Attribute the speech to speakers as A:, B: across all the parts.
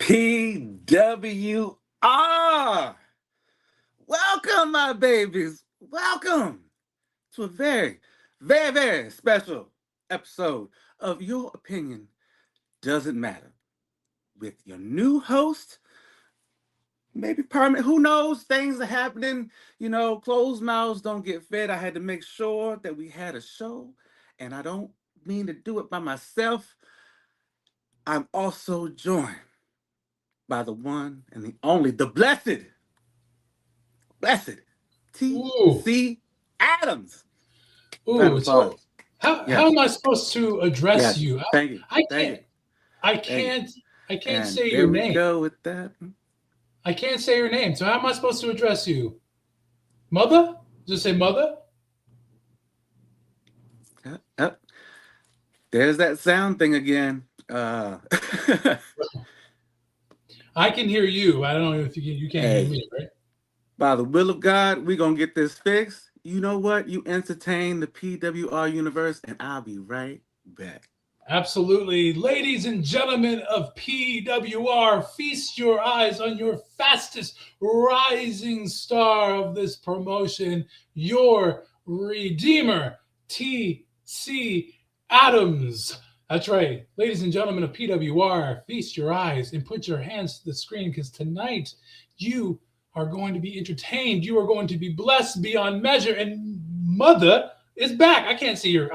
A: PWR. Welcome, my babies. Welcome to a very special episode of Your Opinion Doesn't Matter with your new host, maybe permanent. Who knows? Things are happening. Closed mouths don't get fed. I had to make sure that we had a show, and I don't mean to do it by myself. I'm also joined by the one and the only, the blessed
B: Ooh,
A: T.C. Adams. Round of
B: ooh. So
A: applause.
B: how
A: Yes,
B: am I supposed to address
A: yes.
B: you?
A: Thank you.
B: I
A: Thank
B: can't
A: you.
B: I
A: Thank you.
B: can't I can't
A: And
B: say
A: there
B: your
A: we
B: name.
A: go with that.
B: I can't say your name. So how am I supposed to address you? Mother? Just say mother?
A: Yep. There's that sound thing again.
B: I can hear you. I don't know if you can't hear
A: Hey,
B: me, right?
A: by the will of God, we're going to get this fixed. You know what? You entertain the PWR universe, and I'll be right back.
B: Absolutely. Ladies and gentlemen of PWR, feast your eyes on your fastest rising star of this promotion, your Redeemer, T.C. Adams. That's right. Ladies and gentlemen of PWR, feast your eyes and put your hands to the screen because tonight you are going to be entertained. You are going to be blessed beyond measure. And Mother is back. I can't say your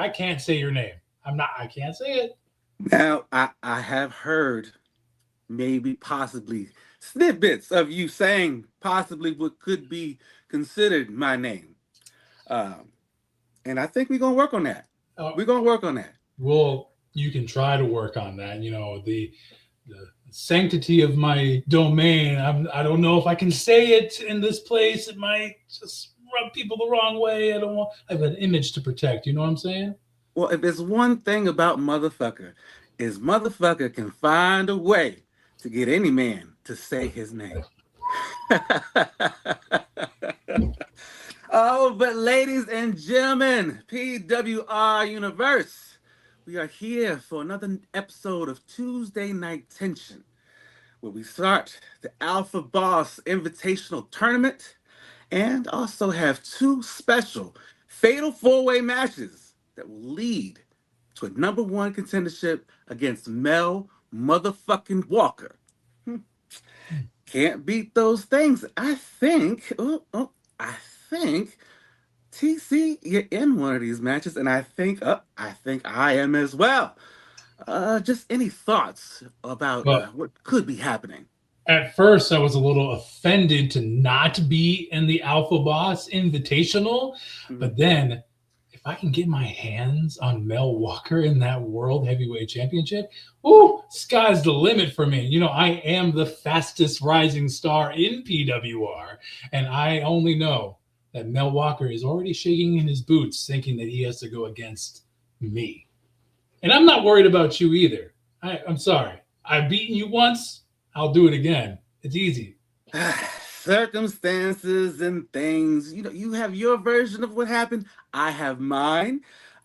B: name. I can't say it.
A: Now, I have heard maybe possibly snippets of you saying possibly what could be considered my name. Um, and I think we're gonna work on that.
B: Uh,
A: We're gonna work on that.
B: well, you can try to work on that. The sanctity of my domain. I don't know if I can say it in this place. It might just rub people the wrong way. I don't want. I have an image to protect. You know what I'm saying?
A: Well, if there's one thing about motherfucker, is motherfucker can find a way to get any man to say his name. Oh, but ladies and gentlemen, PWR Universe, we are here for another episode of Tuesday Night Tension, where we start the Alpha Boss Invitational Tournament and also have two special fatal four-way matches that will lead to a number one contendership against Mel motherfucking Walker. Hmm. Can't beat those things. I think TC, you're in one of these matches, and I think I am as well. Just any thoughts about
B: But
A: what could be happening?
B: at first, I was a little offended to not be in the Alpha Boss Invitational,
A: Mhm.
B: but then if I can get my hands on Mel Walker in that World Heavyweight Championship, ooh, sky's the limit for me. I am the fastest rising star in PWR, and I only know that Mel Walker is already shaking in his boots, thinking that he has to go against me. And I'm not worried about you either. I'm sorry. I've beaten you once. I'll do it again. It's easy.
A: Circumstances and things. You have your version of what happened. I have mine.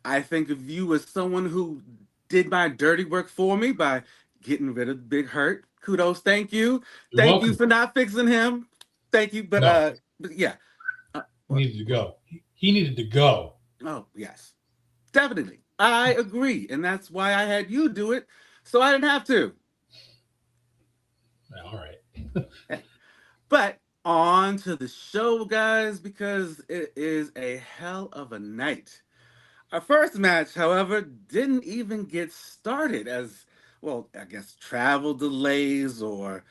A: I think of you as someone who did my dirty work for me by getting rid of Big Hurt. Kudos. Thank you.
B: You're
A: Thank you
B: welcome.
A: for not fixing him. Thank you. But
B: No,
A: but yeah.
B: he
A: What?
B: needed to go. He needed to go.
A: Oh, yes. Definitely. I agree. And that's why I had you do it. So I didn't have to.
B: All right.
A: But on to the show, guys, because it is a hell of a night. Our first match, however, didn't even get started as, well, I guess travel delays or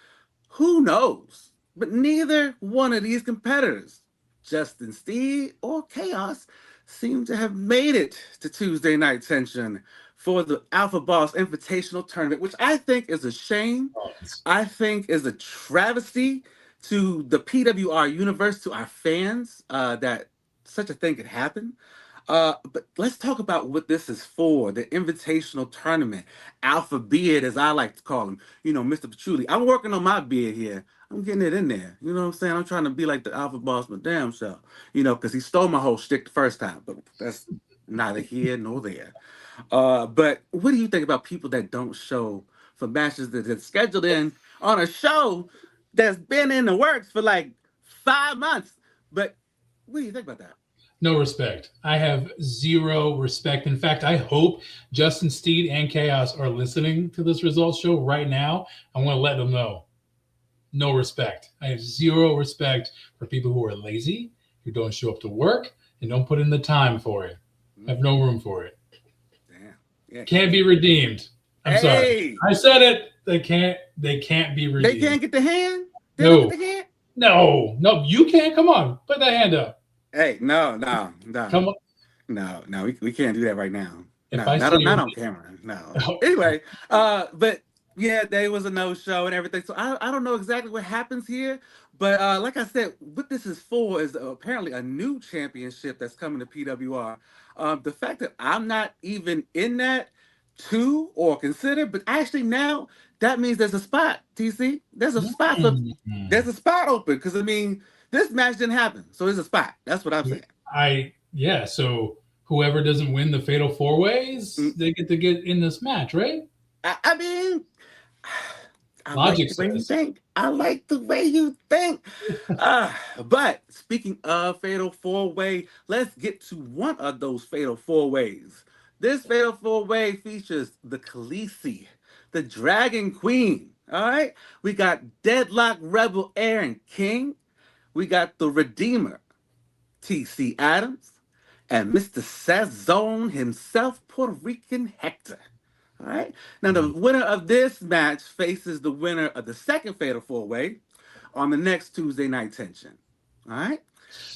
A: who knows. But neither one of these competitors, Justin Steed or Chaos, seem to have made it to Tuesday Night Tension for the Alpha Boss Invitational Tournament, which I think is a shame.
B: Oh,
A: I think is a travesty to the PWR universe, to our fans, that such a thing could happen. But let's talk about what this is for, the invitational tournament, Alpha Beard, as I like to call him. Mr. Patchouli. I'm working on my beard here. I'm getting it in there. You know what I'm saying? I'm trying to be like the Alpha Boss, but damn self. Because he stole my whole shtick the first time. But that's neither here nor there. But what do you think about people that don't show for matches that are scheduled in on a show that's been in the works for like 5 months. But what do you think about that?
B: No respect. I have zero respect. In fact, I hope Justin Steed and Chaos are listening to this results show right now. I want to let them know. No respect. I have zero respect for people who are lazy, who don't show up to work, and don't put in the time for it. I have no room for it.
A: Damn. Yeah,
B: Can't
A: because
B: be redeemed. I'm sorry.
A: hey,
B: I said it. They can't be
A: they
B: redeemed.
A: can't get the hand. They don't get
B: No.
A: the hand.
B: No. No. You can't. Come on. Put that hand up.
A: Hey, no, no, no,
B: Come on.
A: no, no. We can't do that right now.
B: If
A: No,
B: I see
A: not
B: your
A: on camera. No.
B: oh,
A: Anyway, but yeah, there was a no show and everything. So I don't know exactly what happens here, but like I said, what this is for is apparently a new championship that's coming to PWR. The fact that I'm not even in that too or considered, but actually now that means there's a spot. TC, there's a spot open because I mean this match didn't happen, so there's a spot. That's what I'm saying.
B: yeah. So whoever doesn't win the fatal four ways,
A: Mm,
B: they get to get in this match, right?
A: I mean, I like
B: Logic
A: the way you
B: says.
A: think. I like the way you think. Uh, but speaking of fatal four way, let's get to one of those fatal four ways. This fatal four way features the Khaleesi, the Dragon Queen. All right, we got Deadlock Rebel Aaron King. We got the Redeemer, T.C. Adams, and Mr. Sazone himself, Puerto Rican Hector. All right. Now, the
B: Mhm.
A: winner of this match faces the winner of the second Fatal Four Way on the next Tuesday Night Tension. All right.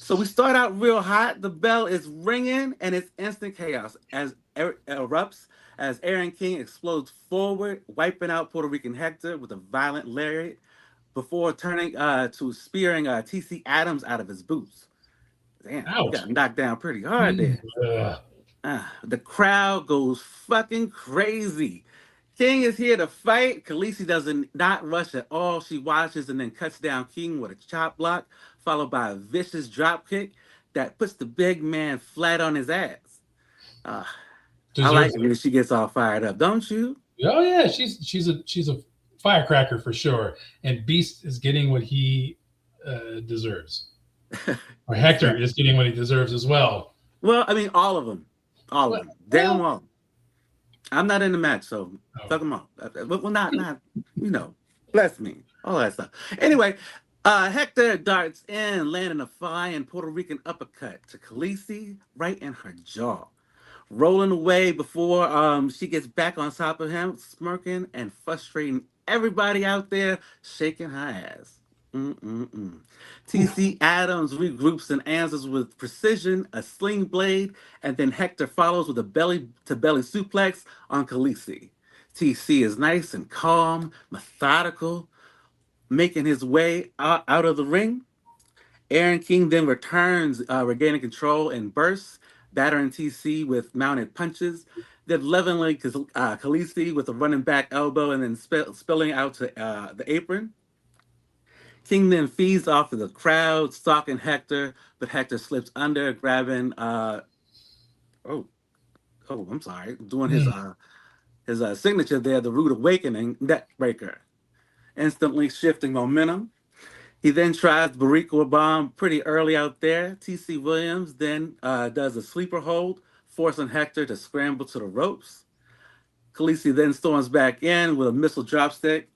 A: So we start out real hot. The bell is ringing and it's instant chaos as erupts as Aaron King explodes forward, wiping out Puerto Rican Hector with a violent lariat before turning to spearing T.C. Adams out of his boots. Damn, he
B: Ouch.
A: got knocked down pretty hard
B: Mm,
A: there.
B: ugh.
A: The crowd goes fucking crazy. King is here to fight. Khaleesi doesn't not rush at all. She watches and then cuts down King with a chop block, followed by a vicious drop kick that puts the big man flat on his ass. Uh, I like
B: Deserves
A: it
B: it.
A: when she gets all fired up, don't you?
B: Oh yeah, she's a firecracker for sure. And Beast is getting what he deserves, or Hector
A: Exactly.
B: is getting what he deserves as well.
A: Well, I mean, all of them, all of
B: Well,
A: them, damn
B: well
A: well. I'm not in the match, so
B: oh,
A: fuck them all. Well, not you know, bless me, all that stuff. Anyway, Hector darts in, landing a flying Puerto Rican uppercut to Khaleesi right in her jaw, rolling away before she gets back on top of him, smirking and frustrating everybody out there, shaking her ass. Mm-mm-mm.
B: oof.
A: TC Adams regroups and answers with precision, a sling blade, and then Hector follows with a belly to belly suplex on Khaleesi. TC is nice and calm, methodical, making his way out of the ring. Aaron King then returns, regaining control and bursts, battering TC with mounted punches, then leveling Khaleesi with a running back elbow and then spilling out to the apron. King then feeds off of the crowd, stalking Hector, but Hector slips under, grabbing oh I'm sorry, doing
B: Mm,
A: his signature there, the Rude Awakening neck breaker, instantly shifting momentum. He then tries the Barriqua bomb pretty early out there. TC Williams then does a sleeper hold, forcing Hector to scramble to the ropes. Khaleesi then storms back in with a missile drop kick,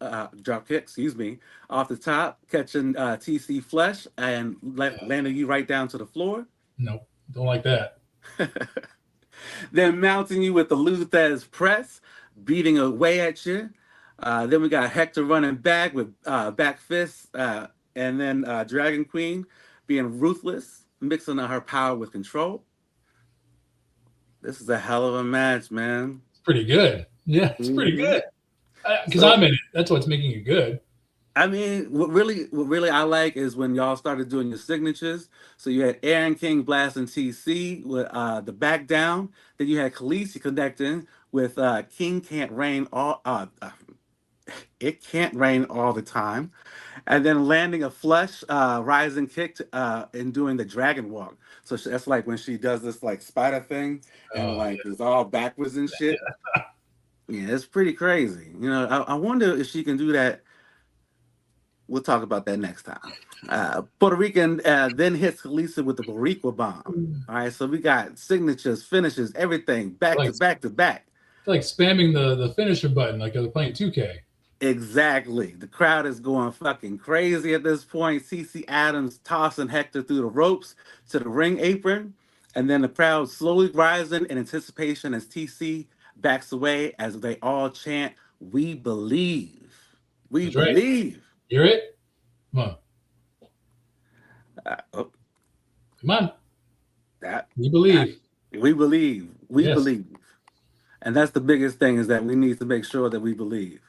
A: excuse me, off the top, catching TC flesh and landing you right down to the floor.
B: nope, don't like that.
A: Then mounting you with the Luthez press, beating away at you. Then we got Hector running back with back fists, and then Dragon Queen being ruthless, mixing her power with control. This is a hell of a match, man.
B: It's pretty good. Yeah, it's pretty
A: Hmm.
B: good. Because
A: So
B: I'm in it. That's what's making it good.
A: I mean, what really I like is when y'all started doing your signatures. So you had Aaron King blasting TC with the back down. Then you had Khaleesi connecting with King can't rain all. It can't rain all the time, and then landing a flush rising kick and doing the dragon walk. So that's like when she does this like spider thing and
B: Oh
A: like it's all backwards and shit. Yeah, it's pretty crazy. I wonder if she can do that we'll talk about that next time. Puerto Rican then hits Khaleesi with the Boricua bomb. All right, so we got signatures, finishes, everything back to
B: Like
A: back to back.
B: like spamming the finisher button like they're playing 2K.
A: Exactly. The crowd is going fucking crazy at this point. CC Adams tossing Hector through the ropes to the ring apron, and then the crowd slowly rising in anticipation as TC backs away as they all chant, "We believe. We
B: That's right.
A: believe."
B: Hear it? Come on.
A: Oh,
B: Come on.
A: that,
B: We
A: that
B: believe.
A: we believe. We
B: Yes.
A: believe. And that's the biggest thing is that we need to make sure that we believe.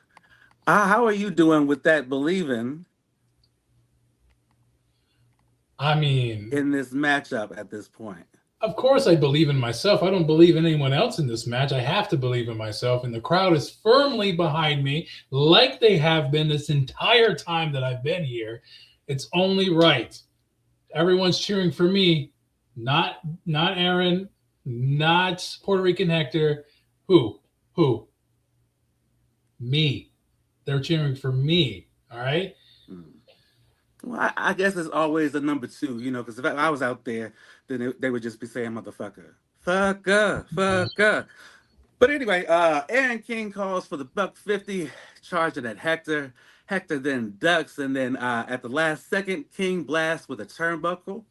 A: How are you doing with that believing
B: I mean,
A: in this matchup at this point?
B: of course I believe in myself. I don't believe in anyone else in this match. I have to believe in myself. And the crowd is firmly behind me, like they have been this entire time that I've been here. It's only right. Everyone's cheering for me, not Aaron, not Puerto Rican Hector. Who? Who? Me. They're cheering for me. All right.
A: Hmm. Well, I guess it's always the number two, because if I was out there, then they would just be saying motherfucker, fucker, fucker. But anyway, Aaron King calls for the buck 50, charging at Hector. Hector then ducks, and then at the last second, King blasts with a turnbuckle.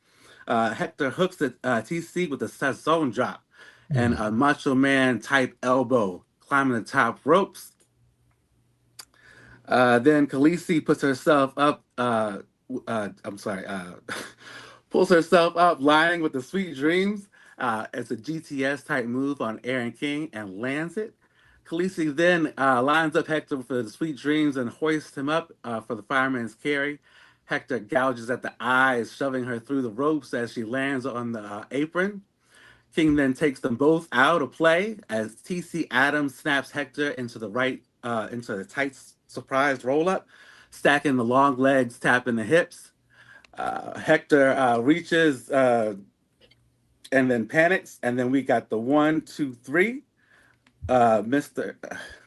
A: Hector hooks at TC with a Sazone drop and
B: Mm.
A: a Macho Man type elbow, climbing the top ropes. Then Khaleesi puts herself up. I'm sorry. Pulls herself up, lying with the sweet dreams. It's a GTS type move on Aaron King and lands it. Khaleesi then lines up Hector for the sweet dreams and hoists him up for the fireman's carry. Hector gouges at the eyes, shoving her through the ropes as she lands on the apron. King then takes them both out of play as TC Adams snaps Hector into the tight surprise roll up, stacking the long legs, tapping the hips. Hector reaches and then panics, and then we got the 1, 2, 3. Mister,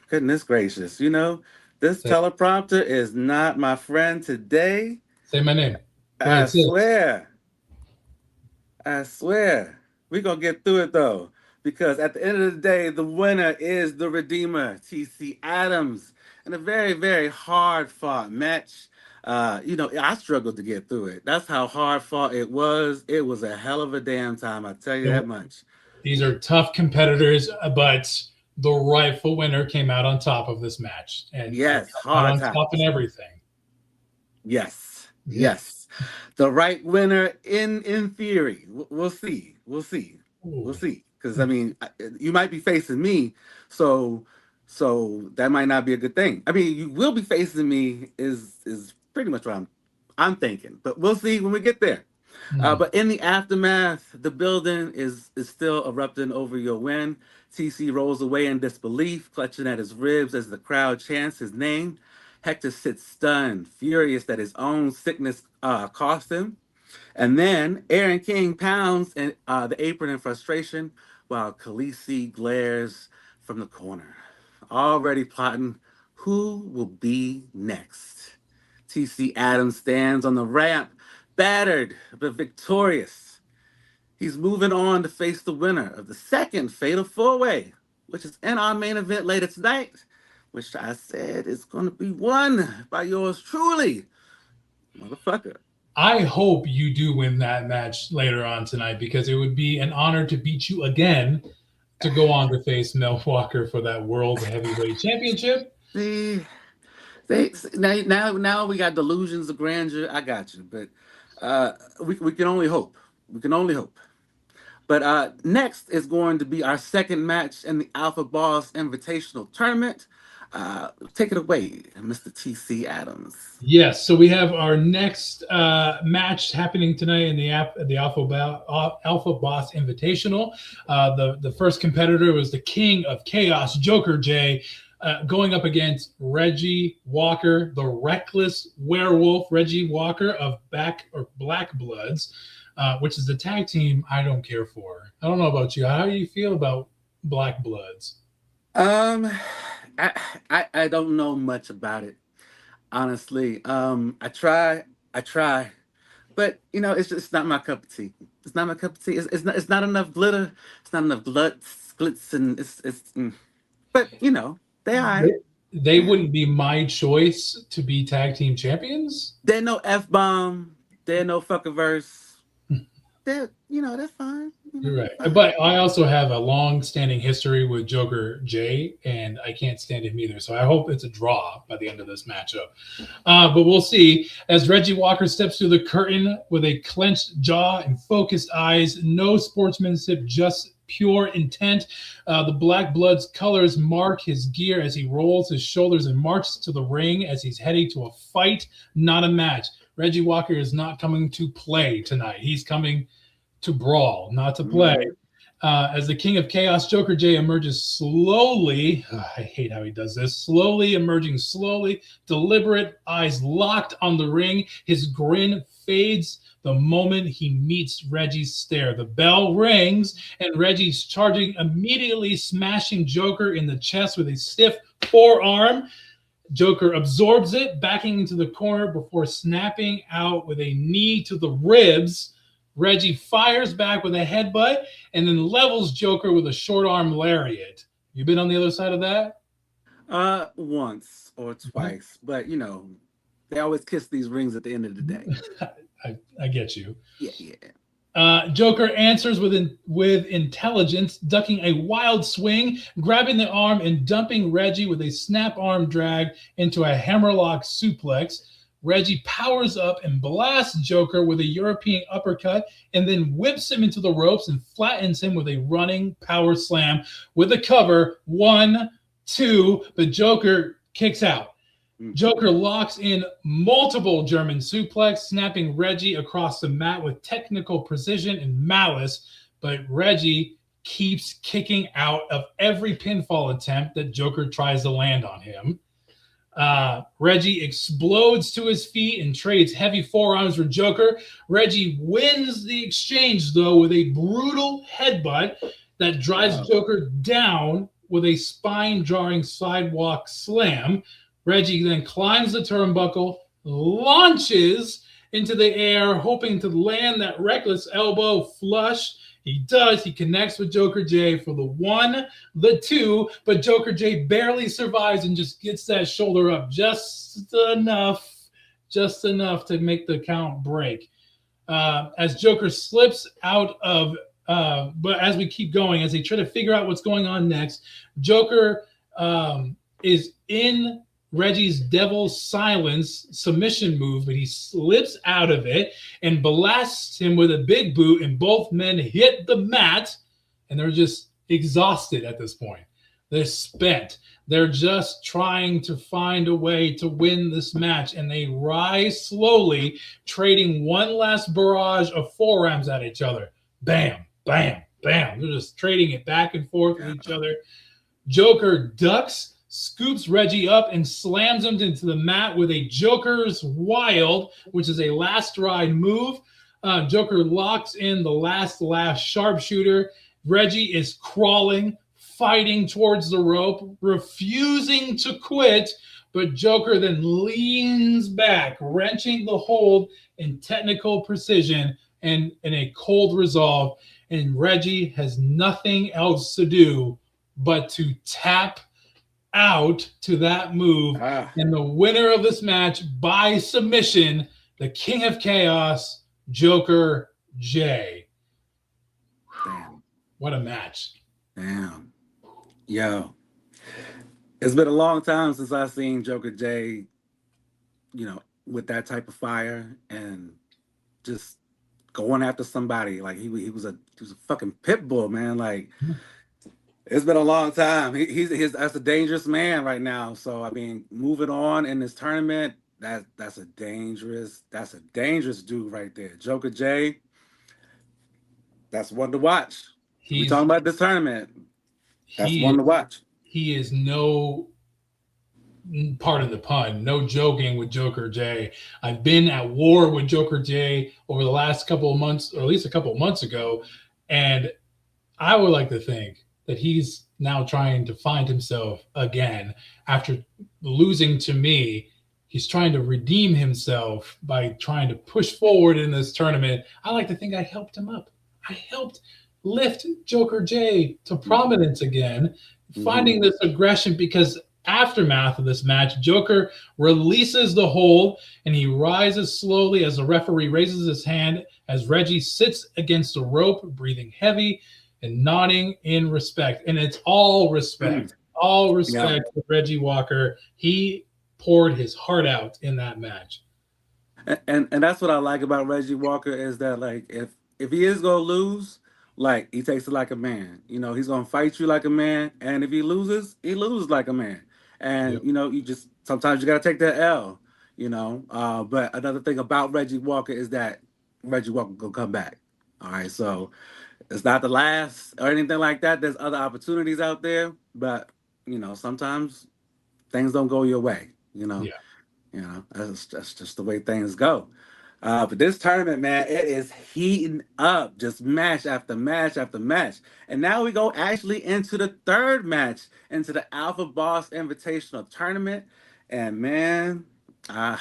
A: goodness gracious, this
B: Say,
A: teleprompter is not my friend today.
B: say my name. Go
A: I
B: ahead, say it.
A: swear. I swear, we're gonna get through it though, because at the end of the day, the winner is the Redeemer, TC Adams, in a very, very hard fought match. I struggled to get through it. That's how hard fought it was. It was a hell of a damn time, I tell you that much.
B: These are tough competitors, but the rightful winner came out on top of this match and
A: Yes,
B: out
A: hard
B: on top in
A: times.
B: everything.
A: Yes,
B: Yeah.
A: yes. The right winner in theory. We'll see. We'll see. We'll
B: Ooh.
A: see. Because I mean, you might be facing me, so that might not be a good thing. I mean, you will be facing me is pretty much what I'm thinking. But we'll see when we get there.
B: Mm.
A: But in the aftermath, the building is still erupting over your win. TC rolls away in disbelief, clutching at his ribs as the crowd chants his name. Hector sits stunned, furious that his own sickness cost him. And then Aaron King pounds the apron in frustration while Khaleesi glares from the corner, already plotting who will be next. TC Adams stands on the ramp, battered but victorious. He's moving on to face the winner of the second Fatal 4-Way, which is in our main event later tonight, which I said is going to be won by yours truly, motherfucker.
B: I hope you do win that match later on tonight because it would be an honor to beat you again to go on to face Mel Walker for that World Heavyweight Championship.
A: See, now we got delusions of grandeur. I got you, but we can only hope. We can only hope. But next is going to be our second match in the Alpha Boss Invitational Tournament. Take it away, Mr. TC Adams.
B: Yes, so we have our next match happening tonight in the Alpha Boss Invitational. The first competitor was the King of Chaos, Joker J, going up against Reggie Walker, the Reckless Werewolf, Reggie Walker of Black Bloods, which is the tag team I don't care for. I don't know about you. How do you feel about Black Bloods?
A: Um, I don't know much about it. honestly. I try, but it's just not my cup of tea. It's not my cup of tea. It's not enough glitter. It's not enough glitz, and it's. But they all
B: They,
A: right.
B: they
A: Yeah.
B: wouldn't be my choice to be tag team champions.
A: There no F bomb. There no fucking verse. That's fine.
B: You're right.
A: Fine.
B: But I also have a long standing history with Joker Jay, and I can't stand him either. So I hope it's a draw by the end of this matchup. But we'll see. As Reggie Walker steps through the curtain with a clenched jaw and focused eyes, no sportsmanship, just pure intent. The Black Blood's colors mark his gear as he rolls his shoulders and marches to the ring as he's heading to a fight, not a match. Reggie Walker is not coming to play tonight. He's coming to brawl, not to play.
A: Mhm.
B: As the King of Chaos, Joker J emerges slowly. I hate how he does this. Slowly emerging, slowly, deliberate, eyes locked on the ring. His grin fades the moment he meets Reggie's stare. The bell rings, and Reggie's charging, immediately smashing Joker in the chest with a stiff forearm. Joker absorbs it, backing into the corner before snapping out with a knee to the ribs. Reggie fires back with a headbutt and then levels Joker with a short arm lariat. You been on the other side of that?
A: Once or
B: Mhm.
A: twice, but they always kiss these rings at the end of the day.
B: I get you.
A: Yeah, yeah.
B: Joker answers with intelligence, ducking a wild swing, grabbing the arm and dumping Reggie with a snap arm drag into a hammerlock suplex. Reggie powers up and blasts Joker with a European uppercut and then whips him into the ropes and flattens him with a running power slam with a cover. One, two, but Joker kicks out.
A: Mhm.
B: Joker locks in multiple German suplex, snapping Reggie across the mat with technical precision and malice, but Reggie keeps kicking out of every pinfall attempt that Joker tries to land on him. Reggie explodes to his feet and trades heavy forearms with Joker. Reggie wins the exchange, though, with a brutal headbutt that drives
A: Wow.
B: Joker down with a spine jarring sidewalk slam. Reggie then climbs the turnbuckle, launches into the air, hoping to land that reckless elbow flush. He does. He connects with Joker J for the one, the two, but Joker J barely survives and just gets that shoulder up just enough to make the count break. As Joker slips out of, but as we keep going, as they try to figure out what's going on next, Joker is in Reggie's Devil's Silence submission move, but he slips out of it and blasts him with a big boot, and both men hit the mat, and they're just exhausted at this point. They're spent. They're just trying to find a way to win this match, and they rise slowly, trading one last barrage of forearms at each other. Bam, bam, bam. They're just trading it back and forth with each
A: Yeah.
B: other. Joker ducks, scoops Reggie up, and slams him into the mat with a Joker's Wild, which is a last ride move. Joker locks in the last sharpshooter. Reggie is crawling, fighting towards the rope, refusing to quit, but Joker then leans back, wrenching the hold in technical precision and in a cold resolve. And Reggie has nothing else to do but to tap out to that move.
A: Ah,
B: And the winner of this match by submission, the King of Chaos, Joker J.
A: damn,
B: What a match.
A: damn. Yo, it's been a long time since I've seen Joker J, with that type of fire and just going after somebody. Like he was a fucking pit bull, man. Like it's been a long time. He's that's a dangerous man right now. So I mean, moving on in this tournament, that's a dangerous dude right there. Joker J, that's one to watch. We
B: He's
A: talking about this tournament. That's
B: he
A: one to watch.
B: he is no, pardon the pun, no joking with Joker J. I've been at war with Joker J over the last couple of months, or at least a couple of months ago, and I would like to think that he's now trying to find himself again after losing to me. he's trying to redeem himself by trying to push forward in this tournament. I like to think I helped him up. I helped lift Joker J to prominence again, finding this aggression because aftermath of this match, Joker releases the hold and he rises slowly as the referee raises his hand as Reggie sits against the rope, breathing heavy and nodding in respect. And it's all respect. All respect for Reggie Walker. He poured his heart out in that match.
A: And that's what I like about Reggie Walker is that like if he is gonna lose, like he takes it like a man. You know, he's gonna fight you like a man, and if he loses like a man. And
B: Yep.
A: you know, you just sometimes you gotta take that L. You know, but another thing about Reggie Walker is that Reggie Walker gonna come back. All right, so it's not the last or anything like that. There's other opportunities out there, but you know, sometimes things don't go your way.
B: Yeah.
A: You know, that's just the way things go. But this tournament, man, it is heating up, just match after match after match. And now we go actually into the third match, into the Alpha Boss Invitational Tournament. And man, I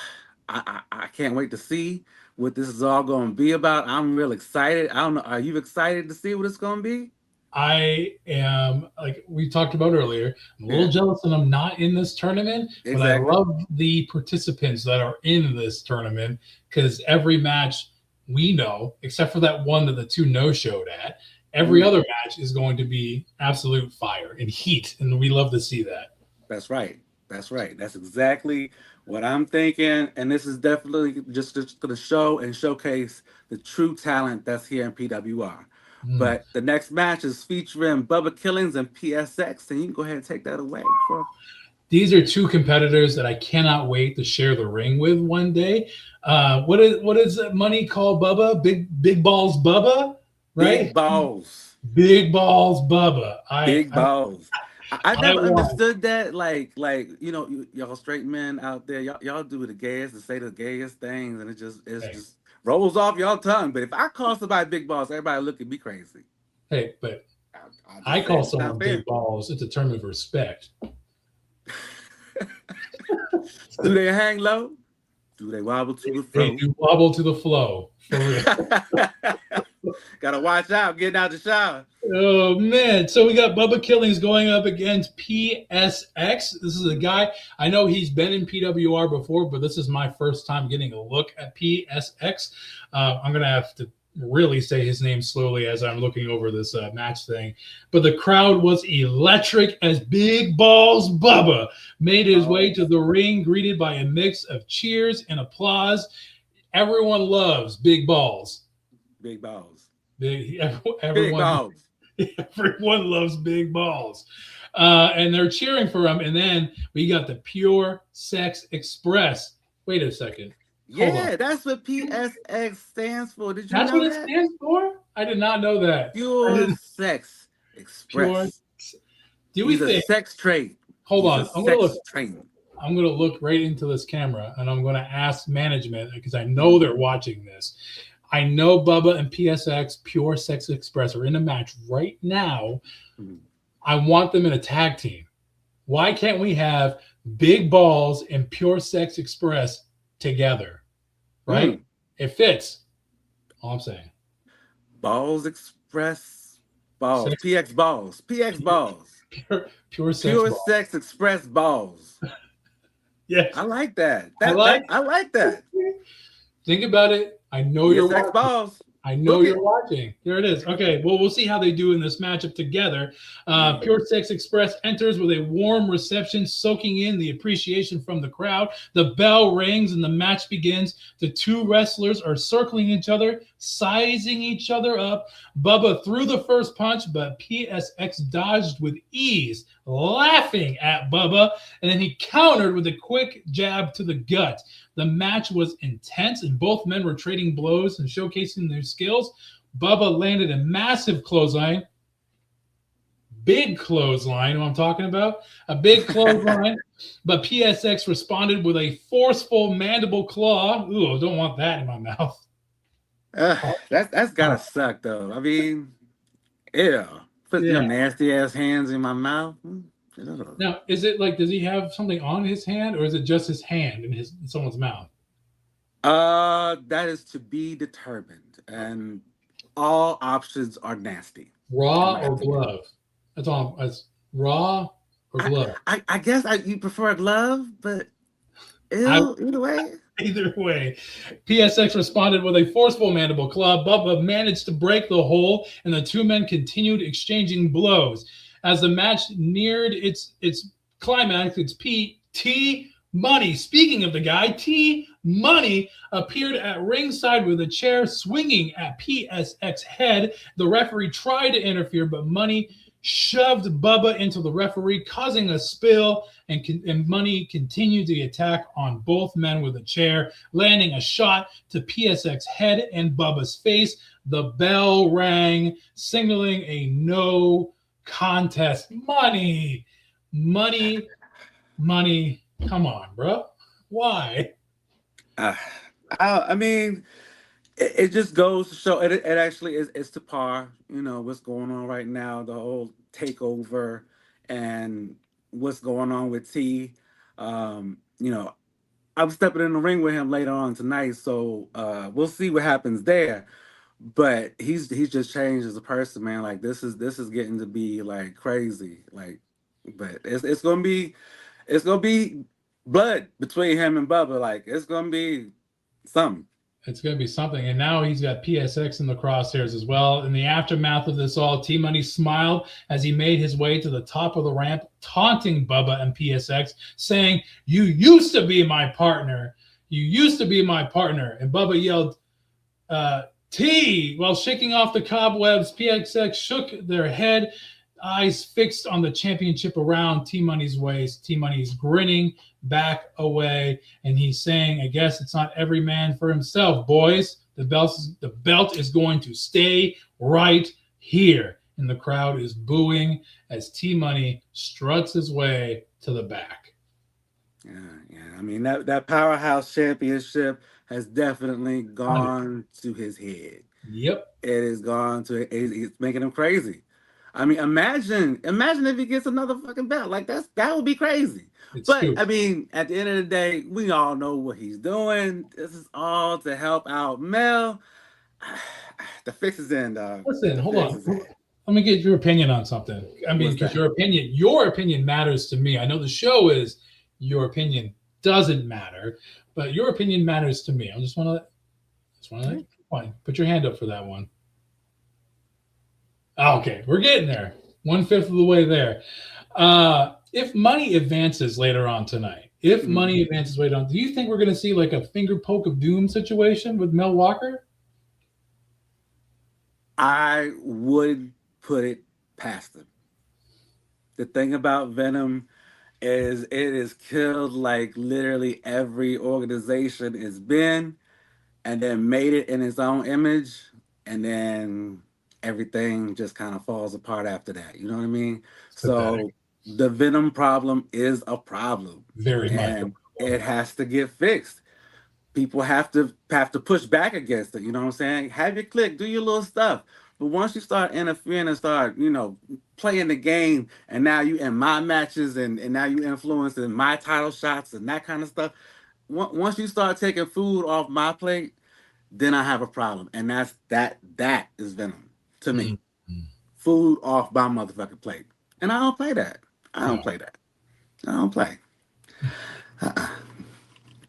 A: I can't wait to see what this is all going to be about. I'm real excited. I don't know. Are you excited to see what it's going to be?
B: I am, like we talked about earlier, I'm a little
A: Yeah,
B: jealous that I'm not in this tournament, but I
A: exactly.
B: love the participants that are in this tournament because every match we know, except for that one that the two no-showed at, every
A: Mm.
B: other match is going to be absolute fire and heat, and we love to see that.
A: That's right. That's right. That's exactly what I'm thinking. And this is definitely just going to show and showcase the true talent that's here in PWR.
B: Mm.
A: But the next match is featuring Bubba Killings and PSX. And you can go ahead and take that away.
B: These are two competitors that I cannot wait to share the ring with one day. What is that money called, Bubba? Big balls, Bubba, right?
A: Big balls.
B: Big balls, Bubba.
A: Big balls. I
B: I
A: never
B: want.
A: understood that. Like you know, y'all straight men out there, y'all do the gayest and say the gayest things, and it's
B: Hey,
A: just rolls off y'all tongue. But if I call somebody big balls, everybody look at me crazy.
B: hey, but
A: I'll
B: I
A: just say
B: call
A: it's not
B: someone big
A: fair.
B: balls. It's a term of respect.
A: Do they hang low? Do they wobble to the
B: They
A: flow?
B: do wobble to the flow for real.
A: Gotta watch out getting out the shower.
B: Oh man! So we got Bubba Killings going up against PSX. This is a guy I know he's been in PWR before, but this is my first time getting a look at PSX. I'm gonna have to really say his name slowly as I'm looking over this match thing. But the crowd was electric as Big Balls Bubba made his way to
A: Balls.
B: the ring, greeted by a mix of cheers and applause. Everyone loves Big Balls.
A: Big balls.
B: Big,
A: Big
B: everyone
A: balls.
B: Everyone loves Big Balls. And they're cheering for him. And then we got the Pure Sex Express. Wait a second. Hold on.
A: Yeah, that's what PSX stands for. Did you
B: That's
A: know
B: what it
A: that?
B: stands for? I did not know that. I
A: Pure
B: didn't.
A: Sex
B: Pure.
A: Express.
B: Do we
A: He's a
B: think?
A: sex trade.
B: Hold
A: He's a
B: on. I'm gonna look.
A: sex train.
B: I'm gonna look right into this camera, and I'm gonna ask management because I know
A: Mhm.
B: they're watching this. I know Bubba and PSX Pure Sex Express are in a match right now.
A: Mhm.
B: I want them in a tag team. Why can't we have Big Balls and Pure Sex Express together? Right?
A: Mm.
B: It fits. All I'm saying.
A: Balls Express balls.
B: Sex,
A: PX balls. PX balls.
B: pure sex
A: Pure
B: ball.
A: Sex Express balls.
B: Yes,
A: I like that.
B: I
A: That
B: like.
A: that I like that.
B: Think about it. I know you're
A: PSX
B: watching.
A: balls.
B: I know
A: Book
B: you're
A: it.
B: watching. There it is. Okay, well, we'll see how they do in this matchup together.
A: Mm.
B: Pure Sex Express enters with a warm reception, soaking in the appreciation from the crowd. The bell rings and the match begins. The two wrestlers are circling each other, sizing each other up. Bubba threw the first punch, but PSX dodged with ease, laughing at Bubba, and then he countered with a quick jab to the gut. The match was intense, and both men were trading blows and showcasing their skills. Bubba landed a massive clothesline, big clothesline, what I'm talking about, a big clothesline, but PSX responded with a forceful mandible claw. Ooh, I don't want that in my mouth.
A: That's gotta suck though. I mean, yeah. Put your
B: Yeah.
A: nasty ass hands in my mouth.
B: Now, is it like does he have something on his hand, or is it just his hand in someone's mouth?
A: That is to be determined, and all options are nasty, in
B: Raw
A: my
B: or
A: opinion.
B: glove? That's all. That's raw or
A: I
B: glove.
A: I guess you prefer a glove, but
B: I
A: either way.
B: Either way, PSX responded with a forceful mandible club. Bubba managed to break the hold, and the two men continued exchanging blows. As the match neared its climax, its T Money. Speaking of the guy, T Money appeared at ringside with a chair swinging at PSX head. The referee tried to interfere, but Money shoved Bubba into the referee, causing a spill, and Money continued the attack on both men with a chair, landing a shot to PSX head and Bubba's face. The bell rang, signaling a no contest. Money, money. Come on, bro. Why?
A: Uh, I mean, it just goes to show it actually is it's to par. You know what's going on right now, the whole takeover, and what's going on with T. You know, I'm stepping in the ring with him later on tonight, so we'll see what happens there. But he's just changed as a person, man. Like this is getting to be like crazy. Like, but it's gonna be blood between him and Bubba. Like it's gonna be something.
B: It's going to be something. And now he's got PSX in the crosshairs as well. In the aftermath of this all, T Money smiled as he made his way to the top of the ramp, taunting Bubba and PSX, saying, "You used to be my partner. You used to be my partner." And Bubba yelled, T, while shaking off the cobwebs. PSX shook their head, eyes fixed on the championship around T Money's waist. T Money's grinning back away, and he's saying, "I guess it's not every man for himself, boys. The belt is going to stay right here." And the crowd is booing as T Money struts his way to the back.
A: Yeah, yeah. I mean that powerhouse championship has definitely gone to his head.
B: Yep,
A: It is gone to it's making him crazy. I mean, imagine if he gets another fucking belt. Like that would be crazy.
B: it's
A: But I
B: stupid.
A: mean, at the end of the day, we all know what he's doing. This is all to help out Mel. The fix is in, dog.
B: Listen,
A: The
B: hold
A: fix
B: on.
A: is in.
B: Let me get your opinion on something. I mean,
A: What's
B: because
A: that?
B: your opinion matters to me. I know the show is your opinion doesn't matter, but your opinion matters to me. I just want to fine. Put your hand up for that one. Okay, we're getting there. 1/5 of the way there. If Money advances later on tonight, if
A: Mhm.
B: Money advances later on, do you think we're going to see like a finger poke of doom situation with Mel Walker?
A: I would put it past him. The thing about Venom is it is killed like literally every organization it's been, and then made it in its own image, and then everything just kind of falls apart after that. You know what I mean?
B: It's pathetic.
A: So the Venom problem is a problem,
B: Very much.
A: and it has to get fixed. People have to push back against it. You know what I'm saying? Have your click, do your little stuff. But once you start interfering and start, playing the game, and now you in my matches, and now you influencing my title shots and that kind of stuff. Once you start taking food off my plate, then I have a problem. And that is Venom to
B: Mm.
A: me. Food off my motherfucking plate. And I don't play that. I don't
B: No.
A: play that. I don't play.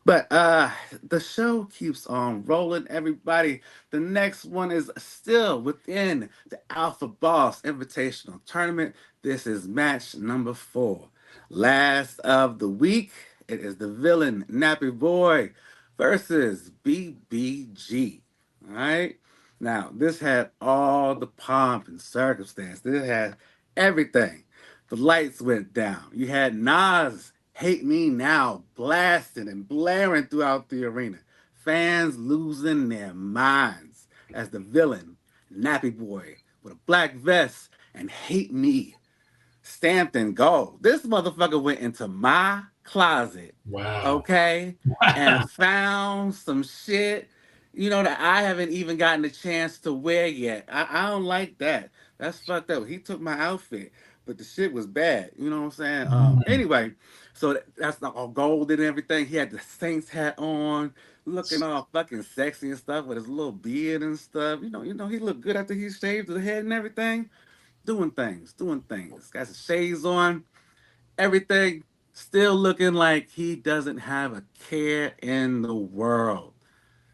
A: But the show keeps on rolling, everybody. The next one is still within the Alpha Boss Invitational Tournament. This is match number 4. Last of the week. It is the villain Nappy Boy versus BBG. All right. Now, this had all the pomp and circumstance. This had everything. The lights went down. You had Nas Hate Me Now blasting and blaring throughout the arena. Fans losing their minds as the villain, Nappy Boy, with a black vest and Hate Me stamped in gold. This motherfucker went into my closet,
B: Wow.
A: okay, and found some shit, that I haven't even gotten a chance to wear yet. I don't like that. That's fucked up. He took my outfit. but the shit was bad. You know what I'm saying?
B: Mm.
A: Anyway, so that's not all gold and everything. He had the Saints hat on, looking all fucking sexy and stuff with his little beard and stuff. He looked good after he shaved his head and everything. Doing things, doing things. Got his shades on, everything. Still looking like he doesn't have a care in the world.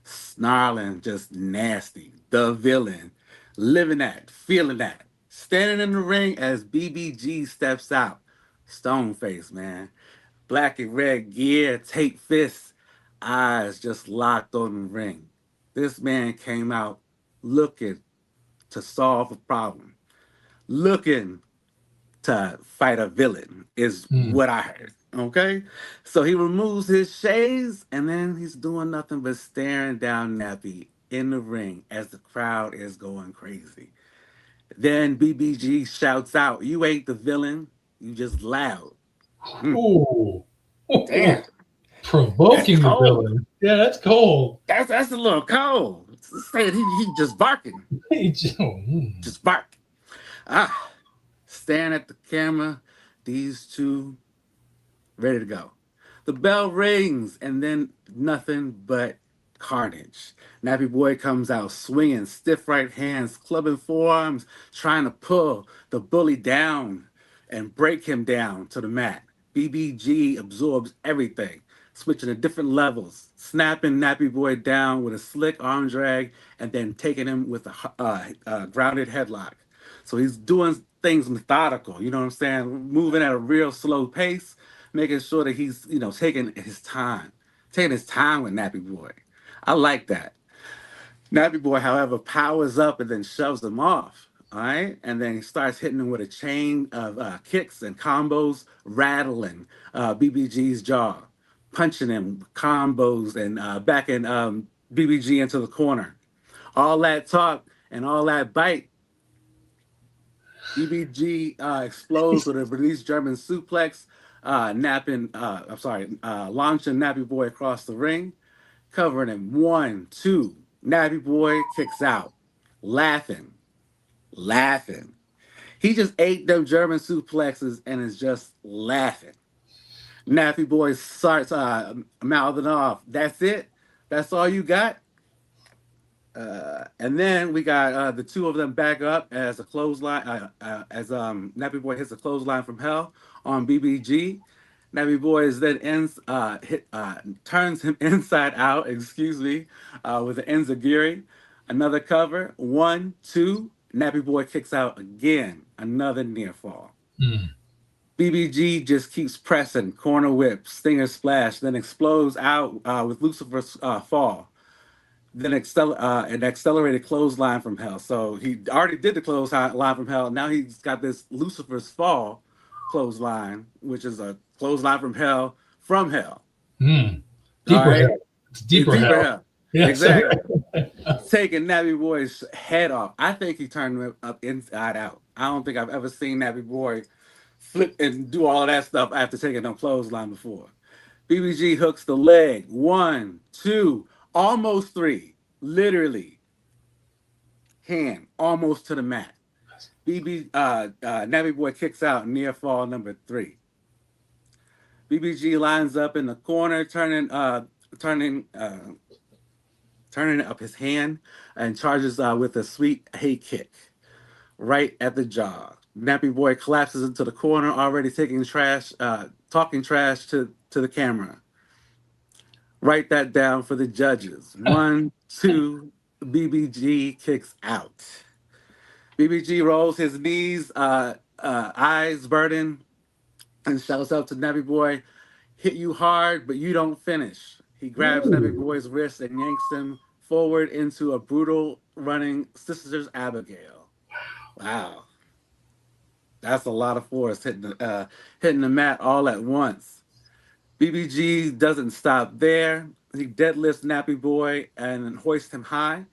A: Snarling, just nasty. The villain. Living that, feeling that. Standing in the ring as BBG steps out. Stone face, man. Black and red gear, tape fists, eyes just locked on the ring. This man came out looking to solve a problem, looking to fight a villain, is
B: Mm.
A: what I heard. Okay? So he removes his shades and then he's doing nothing but staring down Nappy in the ring as the crowd is going crazy. Then BBG shouts out, "You ain't the villain, you just loud." Hmm.
B: Ooh. Ooh.
A: Damn, that's
B: Provoking the
A: cold.
B: villain. Yeah, that's cold.
A: That's a little cold. Saying he just barking,
B: Mm.
A: just bark. Ah, staring at the camera. These two ready to go. The bell rings, and then nothing but carnage. Nappy Boy comes out swinging stiff right hands, clubbing forearms, trying to pull the bully down and break him down to the mat. BBG absorbs everything, switching to different levels, snapping Nappy Boy down with a slick arm drag, and then taking him with a grounded headlock. So he's doing things methodical, you know what I'm saying? Moving at a real slow pace, making sure that he's, taking his time with Nappy Boy. I like that. Nappy Boy, however, powers up and then shoves him off. All right. And then he starts hitting him with a chain of kicks and combos, rattling BBG's jaw, punching him, combos, and backing BBG into the corner. All that talk and all that bite, BBG explodes with a released German suplex, launching Nappy Boy across the ring, covering him. One, two. Nappy Boy kicks out, laughing, laughing. He just ate them German suplexes and is just laughing. Nappy Boy starts mouthing off. That's it? That's all you got? And then we got the two of them back up as a clothesline, as Nappy Boy hits a clothesline from hell on BBG. Nappy Boy is then turns him inside out, excuse me, with the enziguri. Another cover, one, two. Nappy Boy kicks out again, another near fall.
B: Mm.
A: BBG just keeps pressing, corner whip, stinger splash, then explodes out with Lucifer's fall, then an accelerated clothesline from hell. So he already did the clothesline from hell. Now he's got this Lucifer's fall clothesline, which is a clothesline from hell from hell.
B: Mm.
A: All
B: Deeper
A: right,
B: hell. It's
A: it's
B: deeper
A: deeper
B: hell.
A: hell.
B: Yes.
A: Exactly. Taking Nappy Boy's head off. I think he turned him up inside out. I don't think I've ever seen Nappy Boy flip and do all of that stuff after taking no clothesline before. BBG hooks the leg. One, two, almost three. Literally hand almost to the mat. Nappy Boy kicks out near fall number three. BBG lines up in the corner, turning, turning up his hand and charges with a sweet hay kick right at the jaw. Nappy Boy collapses into the corner, already talking trash to the camera. Write that down for the judges. One, two, BBG kicks out. BBG rolls his knees, eyes burden, and shouts out to Nappy Boy, "Hit you hard, but you don't finish." He grabs Nappy
B: Ooh.
A: Boy's wrist and yanks him forward into a brutal running Sisters Abigail. Wow, that's a lot of force hitting the mat all at once. BBG doesn't stop there. He deadlifts Nappy Boy and hoists him high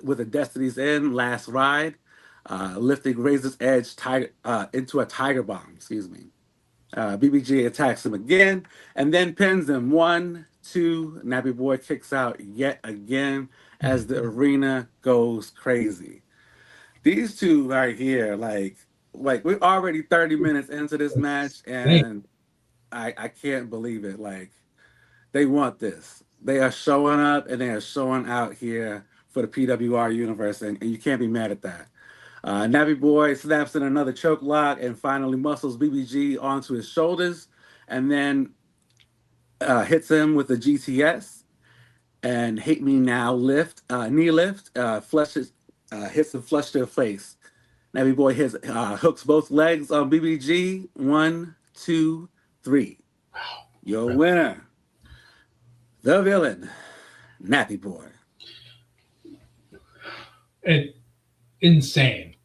A: with a Destiny's End last ride, lifting Razor's Edge into a Tiger Bomb. Excuse me. BBG attacks him again and then pins him. One, two. Nappy Boy kicks out yet again as the arena goes crazy. These two right here, like like we're already 30 minutes into this match,
B: Dang.
A: and I can't believe it. Like they want this. They are showing up and they are showing out here for the PWR universe, and you can't be mad at that. Nappy Boy snaps in another choke lock and finally muscles BBG onto his shoulders, and then hits him with a GTS and hate me now lift, knee lift, flushes, hits him flush to the face. Nappy Boy hooks both legs on BBG. 1, 2, 3. Your winner, the villain, Nappy Boy.
B: And insane.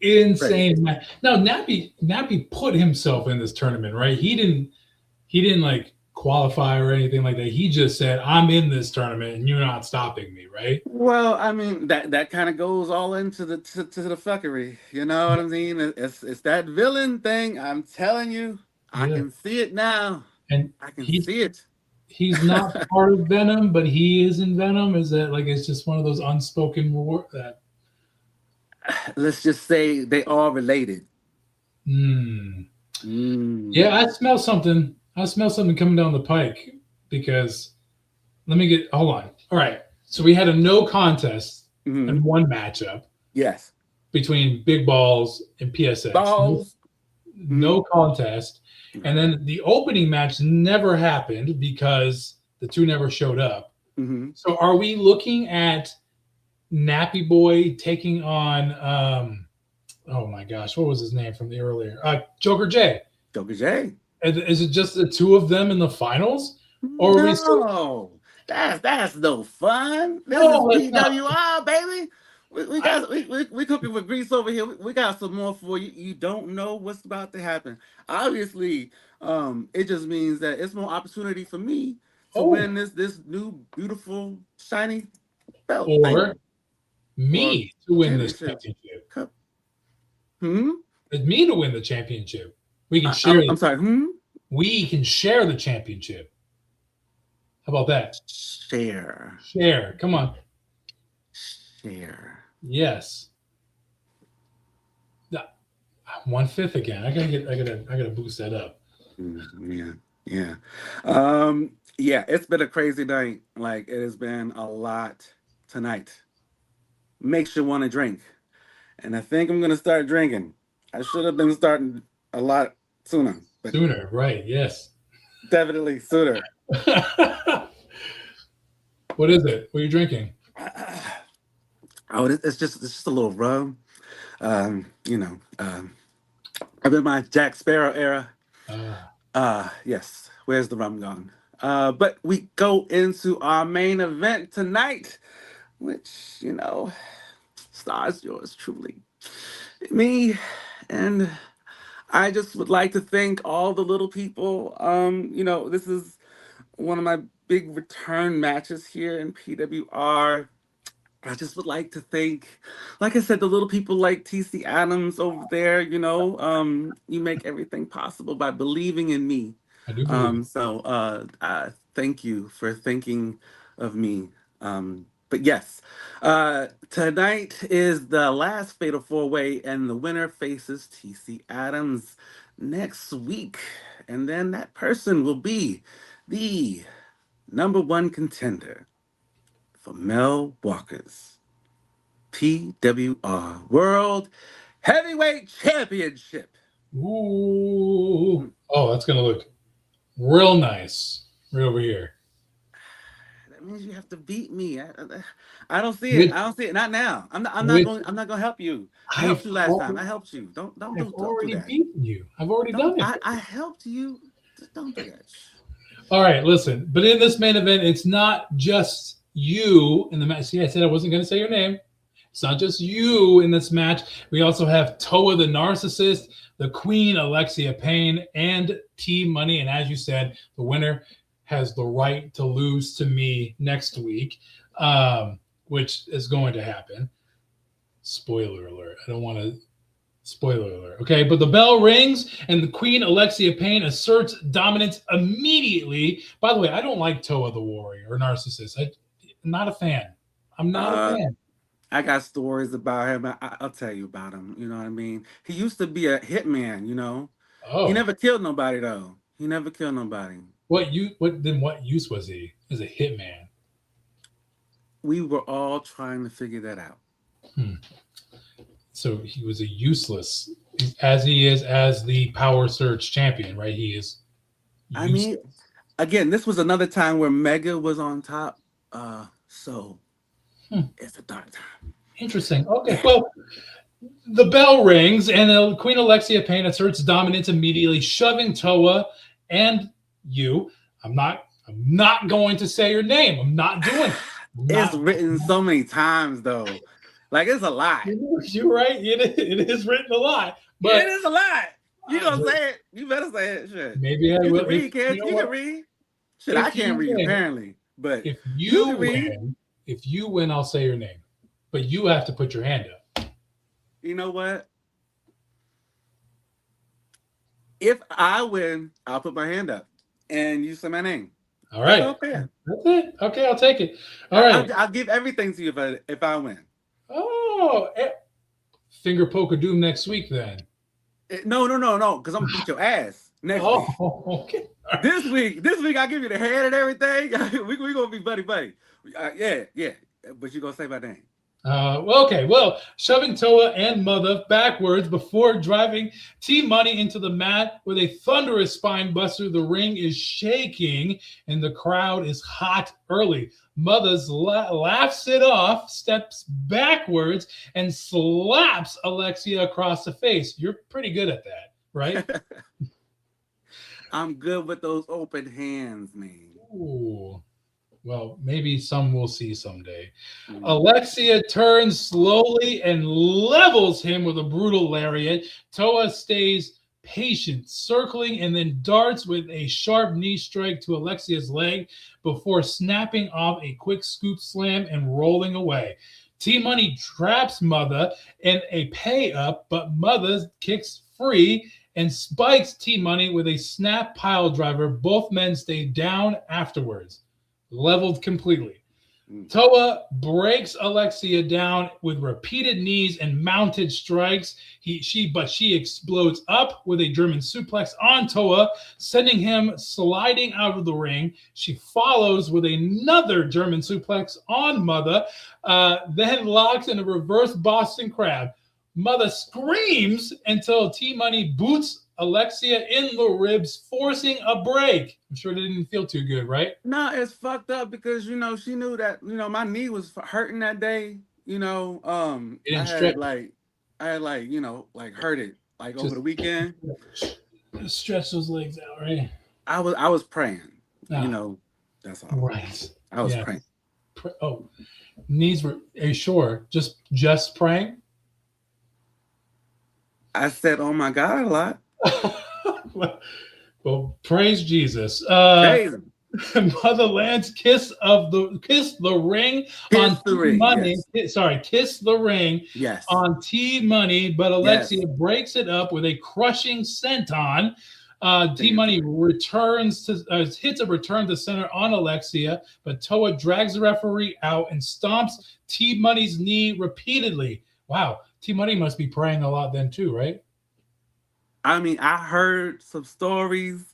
B: Insane. Now Nappy put himself in this tournament, right? He didn't like qualify or anything like that. He just said, I'm in this tournament and you're not stopping me, right?
A: Well, I mean that kind of goes all into to the fuckery. You know what I mean? It's that villain thing. I'm telling you, I
B: Yeah.
A: can see it now.
B: And
A: I can see it.
B: he's not part of Venom, but he is in Venom. Is that like it's just one of those unspoken war that
A: Let's just say they all related.
B: hmm.
A: Mm.
B: Yeah, I smell something. I smell something coming down the pike because let me get hold on. All right. So we had a no contest
A: Mhm.
B: in one matchup
A: Yes.
B: between Big Balls and PSX.
A: Balls.
B: No contest. And then the opening match never happened because the two never showed up.
A: Mm-hmm.
B: So are we looking at Nappy Boy taking on oh my gosh, what was his name from the earlier? Joker J.
A: Joker J.
B: Is it just the two of them in the finals? Or are we still
A: No, that's no fun. This
B: No,
A: is
B: it's not.
A: PWR, baby. We cooking with grease over here. We got some more for you. You don't know what's about to happen. Obviously, it just means that it's more opportunity for me to win this new beautiful shiny belt.
B: Or
A: thing.
B: me to win this
A: championship.
B: championship.
A: Cup.
B: It's me to win the championship. We can share.
A: I'm sorry.
B: We can share the championship. How about that?
A: Share.
B: Share. Come on.
A: Share.
B: Yes. 1/5 again. I gotta boost that up.
A: Yeah. Yeah, it's been a crazy night. Like it has been a lot tonight. Makes you want to drink. And I think I'm gonna start drinking. I should have been starting a lot sooner. But
B: Sooner, right, yes.
A: Definitely sooner.
B: What is it? What are you drinking?
A: It's just a little rum. You know, I'm in my Jack Sparrow era. Yes. Where's the rum gone? But we go into our main event tonight, which, you know, stars yours truly. Me, and I just would like to thank all the little people. You know, this is one of my big return matches here in PWR. I just would like to thank, like I said, the little people like TC Adams over there. You know, you make everything possible by believing in me.
B: I do believe.
A: So thank you for thinking of me. But yes, tonight is the last Fatal 4-Way, and the winner faces TC Adams next week. And then that person will be the #1 contender for Mel Walker's PWR World Heavyweight Championship.
B: Ooh. Oh, that's gonna look real nice right over here.
A: That means you have to beat me. I don't see it. I don't see it. Not now. I'm not gonna help you. I helped you last time. I helped you. Don't do that.
B: Beaten you. I've already done it.
A: I helped you. Just don't do that.
B: All right, listen. But in this main event, it's not just you in the match. See, I said I wasn't going to say your name. It's not just you in this match. We also have Toa the Narcissist, the Queen Alexia Payne, and T Money. And as you said, the winner has the right to lose to me next week, which is going to happen. Spoiler alert. I don't want to. Spoiler alert. Okay, but the bell rings and the Queen Alexia Payne asserts dominance immediately. By the way, I don't like Toa the Warrior or Narcissist. I'm not a fan. I'm not a fan.
A: I got stories about him. I'll tell you about him. You know what I mean? He used to be a hitman. He
B: Oh,
A: never killed nobody though. He never killed nobody.
B: what use was he as a hitman?
A: We were all trying to figure that out.
B: Hmm. So he was a useless, as he is as the power surge champion, right? He is
A: I mean,
B: useless.
A: again, this was another time where Mega was on top. So
B: Hmm.
A: it's a dark time.
B: Interesting. Okay, well, the bell rings, and Queen Alexia Payne asserts dominance immediately, shoving Toa and you. I'm not going to say your name. I'm not doing it. I'm
A: It's
B: not.
A: written so many times though. Like it's a lot.
B: You're right. It is written a lot,
A: It
B: but
A: is a lot. You gonna
B: but
A: say it? You better say it. Shit.
B: maybe I
A: You
B: will.
A: can
B: If
A: read,
B: you
A: can't
B: know
A: you? You
B: what,
A: can read. Shit, I
B: if
A: can't
B: you
A: read
B: win,
A: apparently, but
B: if
A: you
B: you
A: can read.
B: win, if you win, I'll say your name, but you have to put your hand up.
A: You know what? If I win, I'll put my hand up and you say my name.
B: All
A: That's
B: right.
A: all fair.
B: That's it. Okay, I'll take it. All
A: I,
B: right.
A: I'll, I'll give everything to you if I win.
B: Oh, finger poke of doom next week then.
A: No, no, no, no, because I'm gonna beat your ass next week.
B: Oh, okay.
A: This week I'll give you the hand and everything. we gonna be buddy buddy. Yeah, yeah. But you gonna say my name.
B: Well, okay. Well, shoving Toa and Mother backwards before driving T Money into the mat with a thunderous spine buster. The ring is shaking and the crowd is hot early. Mother's laughs it off, steps backwards, and slaps Alexia across the face. You're pretty good at that, right?
A: I'm good with those open hands, man.
B: Ooh. Well, maybe some we'll see someday.
A: Mm.
B: Alexia turns slowly and levels him with a brutal lariat. Toa stays patient, circling, and then darts with a sharp knee strike to Alexia's leg before snapping off a quick scoop slam and rolling away. T Money traps Mother in a pay up, but Mother kicks free and spikes T Money with a snap pile driver. Both men stay down afterwards, leveled completely.
A: Mm.
B: Toa breaks Alexia down with repeated knees and mounted strikes. She explodes up with a German suplex on Toa, sending him sliding out of the ring. She follows with another German suplex on Mother, then locks in a reverse Boston Crab. Mother screams until T Money boots Alexia in the ribs, forcing a break. I'm sure it didn't feel too good, right?
A: No, it's fucked up because she knew that my knee was hurting that day.
B: It
A: I
B: didn't
A: had
B: stretch.
A: like like hurt it like over
B: Just
A: the weekend.
B: stretch those legs out, right?
A: I was praying. You
B: Ah,
A: know, that's all.
B: right.
A: I was
B: Yeah.
A: praying.
B: Oh, knees were. Are you sure? Just praying.
A: I said, "Oh my God," a lot.
B: Well, praise Jesus.
A: Praise him.
B: Mother Land's kiss the ring on
A: Kiss the
B: T
A: ring.
B: Money.
A: Yes.
B: Sorry, kiss the ring
A: Yes.
B: on T Money, but
A: Yes.
B: Alexia breaks it up with a crushing senton. T
A: Thank
B: Money
A: you.
B: hits a return to center on Alexia, but Toa drags the referee out and stomps T Money's knee repeatedly. Wow, T Money must be praying a lot then too, right?
A: I mean, I heard some stories,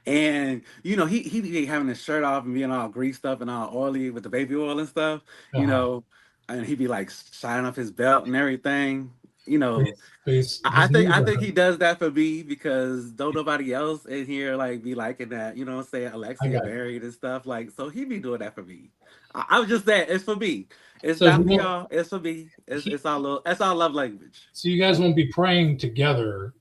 A: and he be having his shirt off and being all greased up and all oily with the baby oil and stuff, you
B: Uh-huh.
A: know, and he be like shining off his belt and everything. You know, I
B: His
A: think
B: knees
A: I
B: are
A: think
B: hurt.
A: he does that for me because don't nobody else in here like be liking that. You know what I'm saying?
B: I
A: Alexia
B: got it.
A: married and stuff like so he be doing that for me. I was just saying it's for me. It's
B: So he
A: not for
B: won't.
A: y'all. It's for me. It's
B: He,
A: it's our little. That's our love language.
B: so you guys won't be praying together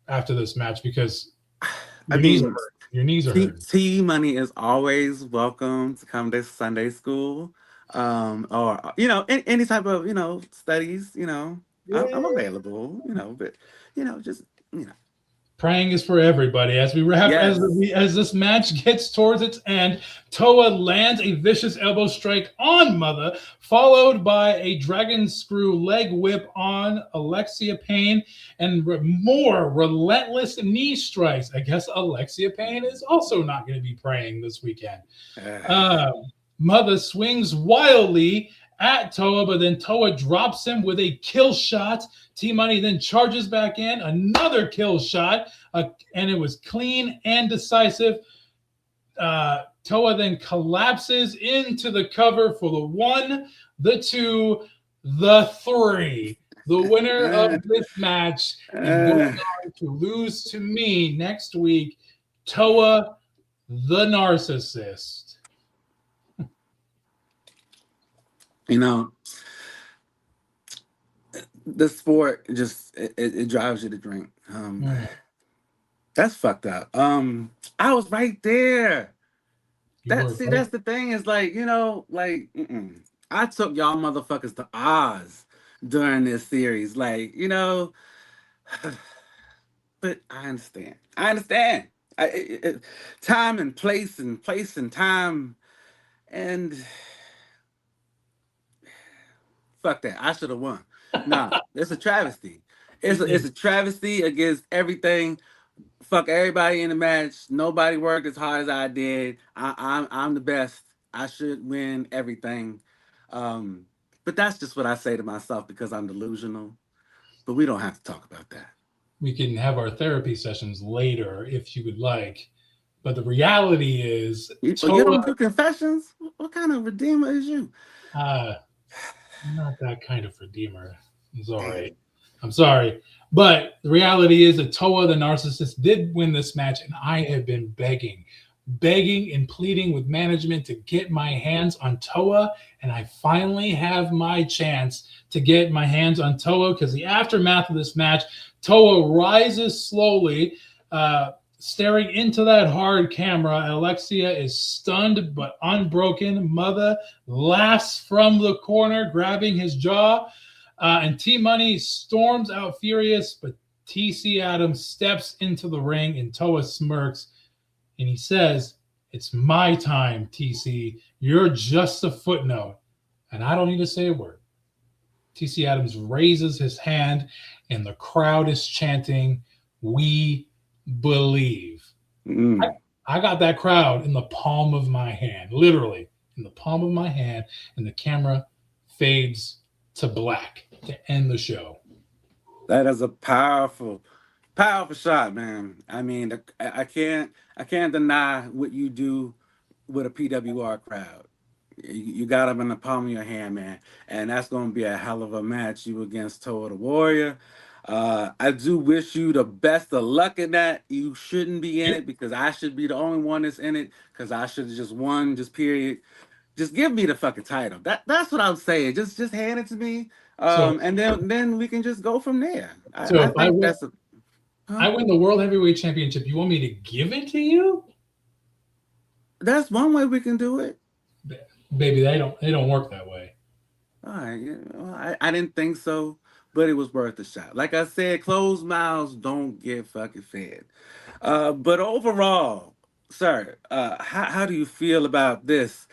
B: after this match because
A: I
B: your knees are
A: mean,
B: hurt. Your knees are
A: T,
B: hurting.
A: T Money is always welcome to come to Sunday school, or any type of studies. I'm
B: Yeah.
A: available. But just you know,
B: Praying is for everybody. As we wrap,
A: yes.
B: as this match gets towards its end, Toa lands a vicious elbow strike on Mother, followed by a dragon screw leg whip on Alexia Payne, and more relentless knee strikes. I guess Alexia Payne is also not going to be praying this weekend.
A: Uh,
B: Uh, Mother swings wildly at Toa, but then Toa drops him with a kill shot. T Money then charges back in, another kill shot, and it was clean and decisive. Toa then collapses into the cover for the 1, the 2, the 3. The winner of this match and going on to lose to me next week, Toa the narcissist.
A: You know, the sport just it drives you to drink. That's fucked up. I was right there. That's the thing is like, like I took y'all motherfuckers to Oz during this series, like, but I understand. I understand. Time and place and time, and fuck that. I should have won. Nah, it's a travesty. It's a travesty against everything. Fuck everybody in the match. Nobody worked as hard as I did. I'm the best. I should win everything. But that's just what I say to myself because I'm delusional. But we don't have to talk about that.
B: We can have our therapy sessions later if you would like. But the reality is,
A: You don't do confessions? What kind of redeemer is you?
B: I'm not that kind of redeemer. I'm sorry. I'm sorry. But the reality is that Toa the narcissist did win this match, and I have been begging and pleading with management to get my hands on Toa, and I finally have my chance to get my hands on Toa because the aftermath of this match, Toa rises slowly, staring into that hard camera. Alexia is stunned but unbroken. Mother laughs from the corner, grabbing his jaw. And T Money storms out furious, but TC Adams steps into the ring and Toa smirks and he says, "It's my time, TC. You're just a footnote." And I don't need to say a word. TC Adams raises his hand and the crowd is chanting, "We believe." I got that crowd in the palm of my hand, literally in the palm of my hand, and the camera fades to black to end the show.
A: That is a powerful shot, man. I mean, I can't deny what you do with a PWR crowd. You got them in the palm of your hand, man, and that's going to be a hell of a match. You against Toa the Warrior. I do wish you the best of luck in that. You shouldn't be in it because I should be the only one that's in it because I should have just won. Just period. Just give me the fucking title. That's what I'm saying. Just hand it to me. And then we can just go from there. I think that's a.
B: I win the World Heavyweight Championship. You want me to give it to you?
A: That's one way we can do it.
B: Baby, they don't work that way.
A: All right, I didn't think so, but it was worth a shot. Like I said, closed mouths don't get fucking fed. But overall, sir, how do you feel about this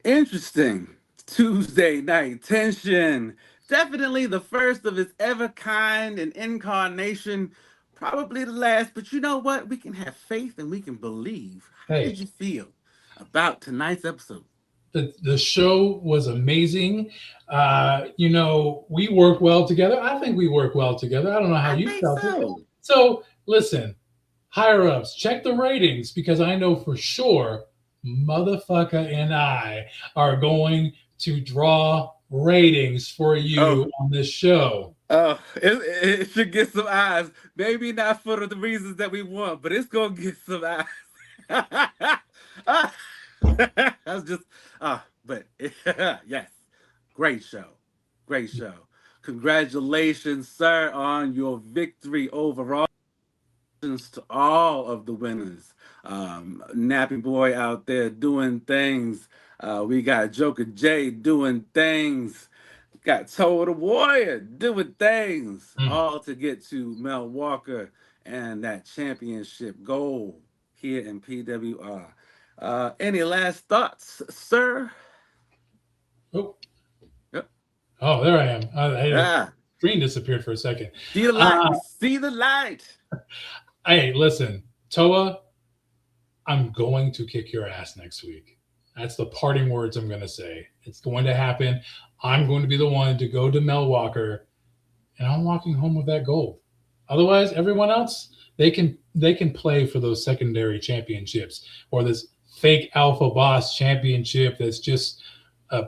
A: interesting Tuesday night tension? Definitely the first of its ever kind and incarnation. Probably the last, but you know what? We can have faith and we can believe. How did you feel about tonight's episode?
B: The show was amazing. We work well together. I think we work well together. I don't know how you felt. So listen, higher ups, check the ratings because I know for sure motherfucker and I are going to draw ratings for you on this show.
A: Oh, it should get some eyes. Maybe not for the reasons that we want, but it's gonna get some eyes. That's just but yes, great show. Congratulations, sir, on your victory overall. To all of the winners. Nappy Boy out there doing things. We got Joker J doing things. Got Toa the Warrior doing things. All to get to Mel Walker and that championship goal here in PWR. Any last thoughts, sir?
B: Oh, yep. Oh, there I am. Screen disappeared for a second.
A: See the light. See the light.
B: Hey, listen, Toa, I'm going to kick your ass next week. That's the parting words I'm going to say. It's going to happen. I'm going to be the one to go to Mel Walker, and I'm walking home with that gold. Otherwise, everyone else they can play for those secondary championships or this fake alpha boss championship that's just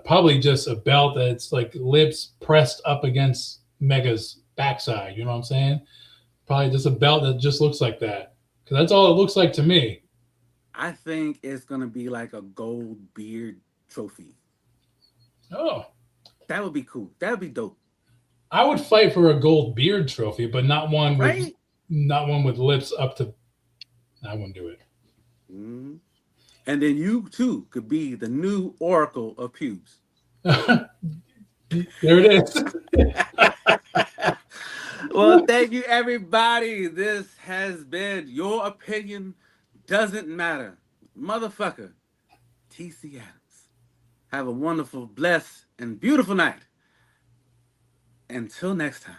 B: probably just a belt that's like lips pressed up against Mega's backside. You know what I'm saying? Probably just a belt that just looks like that because that's all it looks like to me.
A: I think it's gonna be like a gold beard trophy.
B: Oh,
A: That would be cool. That would be dope,
B: I would fight for a gold beard trophy, but
A: right?
B: not one with lips up to. I wouldn't do it.
A: Mm-hmm. And then you too could be the new Oracle of pubes.
B: There it is.
A: Well, thank you, everybody. This has been Your Opinion Doesn't Matter. Motherfucker, TC Adams. Have a wonderful, blessed, and beautiful night. Until next time.